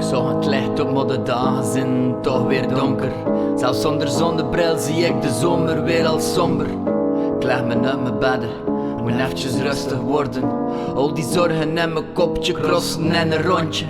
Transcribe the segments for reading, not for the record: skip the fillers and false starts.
zag het licht op maar de dagen zijn toch weer donker. Zelfs zonder zonnebril zie ik de zomer weer al somber. Ik leg me uit mijn bedden, moet eventjes rustig worden. Al die zorgen in mijn kopje crossen en een rondje.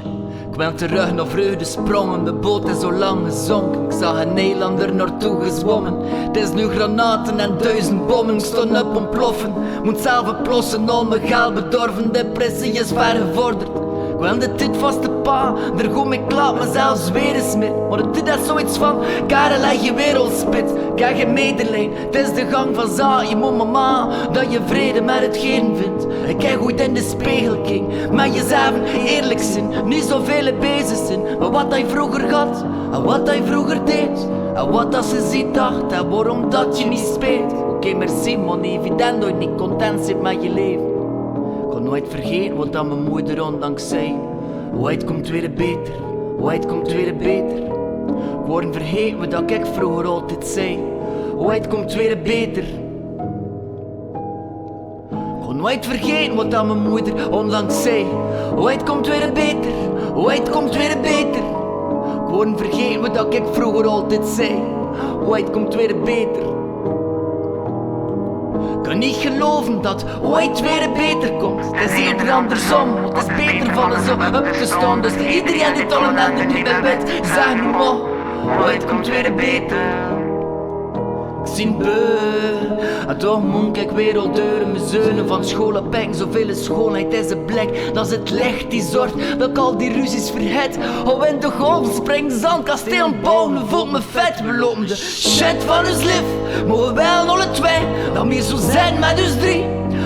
Ik wil terug naar vreugde sprongen, mijn boot is zo lang gezonken. Ik zag een Nederlander naartoe gezwommen. Het is nu granaten en 1000 bommen, ik stond op ontploffen. Moet zelf oplossen, al mijn geld bedorven, depressie is ver gevorderd. Ik wil de tijd vaste pa, daar kom ik klaar mezelf zweer eens mee. Maar het is zoiets van, Karel leg je wereld spit. Ik heb geen medelijden, het is de gang van zaak. Je moet mama, dat je vrede met hetgeen vindt. Ik kijk goed in de spiegel, king. Met jezelf eerlijk zijn, niet zoveel bezig zijn. Maar wat hij vroeger had, en wat hij vroeger deed. En wat dat ze ziet dacht, en waarom dat je niet speelt. Oké, merci man, evident dat je niet content zit met je leven. Ik kan nooit vergeten wat dat mijn moeder ondanks zei. Ooit komt weer beter, ooit komt weer beter. Ik word vergeten wat ik vroeger altijd zei. Ooit komt weer beter. Ik kan nooit vergeten wat dat mijn moeder onlangs zei. Ooit komt weer beter, ooit komt weer beter. Ik word vergeten wat ik vroeger altijd zei. Ooit komt weer beter. Ik kan niet geloven dat ooit weer beter komt. Het is eerder andersom, want het is beter van zo op te staan. Dus iedereen die al een ander niet bij bed, zeg nu maar, ooit komt weer beter. Ik zie beu, en toch moet ik weer al deuren. Mijn zeunen van school op peng, zoveel schoonheid is een blik. Dat is het licht die zorgt dat ik al die ruzies vergeet. Oh in de golf spring zandkasteel bouwen, voelt me vet. We lopen de shit van ons lief, maar we wel alle twee. Dat meer zo zijn met ons drie.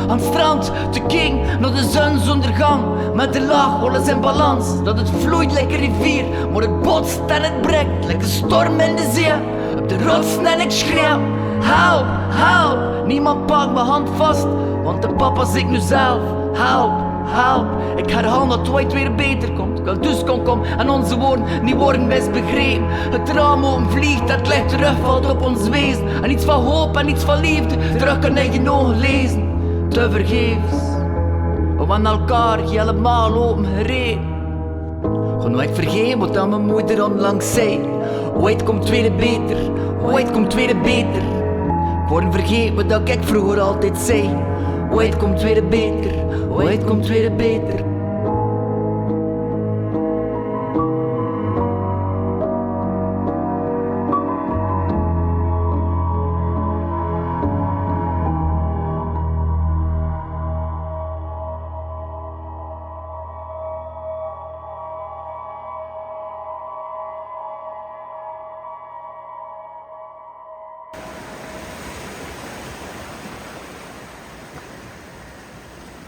Aan het strand, te king, naar de zonsondergang. Met de lach, alles in balans. Dat het vloeit lekker rivier, maar het botst en het breekt. Lekker storm in de zee, op de rotsen en ik schreeuw. Help, help, niemand pakt mijn hand vast. Want de papa zit nu zelf. Help, help, ik herhaal dat het ooit weer beter komt. Ik wil dus kom en onze woorden niet worden misbegrepen. Het raam open vliegt, het licht terugvalt op ons wezen. En iets van hoop en iets van liefde, terug kan in je ogen lezen. Te vergeefs, we hebben elkaar helemaal open gereden. Ik ga nooit vergeten wat dat mijn moeder onlangs zei. Ooit komt weer beter, ooit komt weer beter. Ik word vergeten wat dat ik vroeger altijd zei. Ooit komt weer beter, ooit komt weer beter.